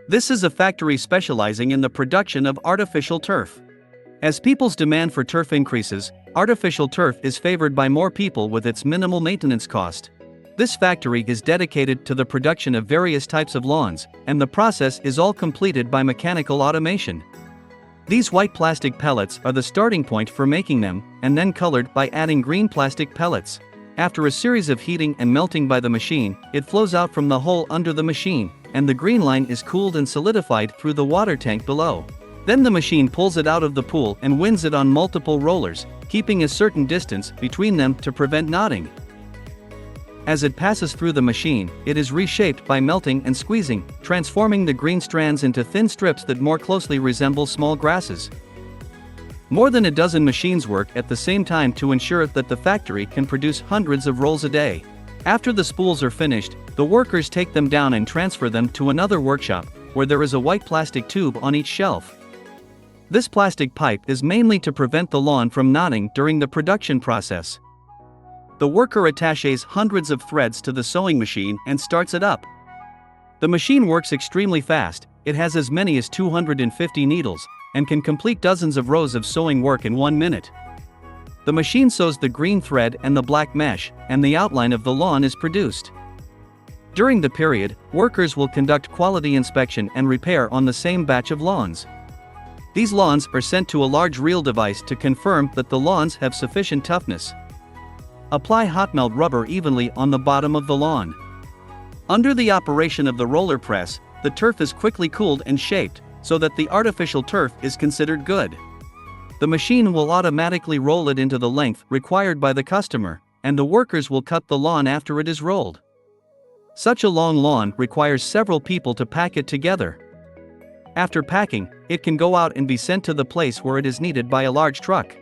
This is a factory specializing in the production of artificial turf. As people's demand for turf increases, artificial turf is favored by more people with its minimal maintenance cost. This factory is dedicated to the production of various types of lawns, and the process is all completed by mechanical automation. These white plastic pellets are the starting point for making them, and then colored by adding green plastic pellets. After a series of heating and melting by the machine, it flows out from the hole under the machine, and the green line is cooled and solidified through the water tank below. Then the machine pulls it out of the pool and winds it on multiple rollers, keeping a certain distance between them to prevent knotting. As it passes through the machine, it is reshaped by melting and squeezing, transforming the green strands into thin strips that more closely resemble small grasses. More than a dozen machines work at the same time to ensure that the factory can produce hundreds of rolls a day. After the spools are finished, the workers take them down and transfer them to another workshop, where there is a white plastic tube on each shelf. This plastic pipe is mainly to prevent the lawn from knotting during the production process. The worker attaches hundreds of threads to the sewing machine and starts it up. The machine works extremely fast. It has as many as 250 needles, and can complete dozens of rows of sewing work in 1 minute. The machine sews the green thread and the black mesh, and the outline of the lawn is produced. During the period, workers will conduct quality inspection and repair on the same batch of lawns. These lawns are sent to a large reel device to confirm that the lawns have sufficient toughness. Apply hot melt rubber evenly on the bottom of the lawn. Under the operation of the roller press, the turf is quickly cooled and shaped, so that the artificial turf is considered good. The machine will automatically roll it into the length required by the customer, and the workers will cut the lawn after it is rolled. Such a long lawn requires several people to pack it together. After packing, it can go out and be sent to the place where it is needed by a large truck.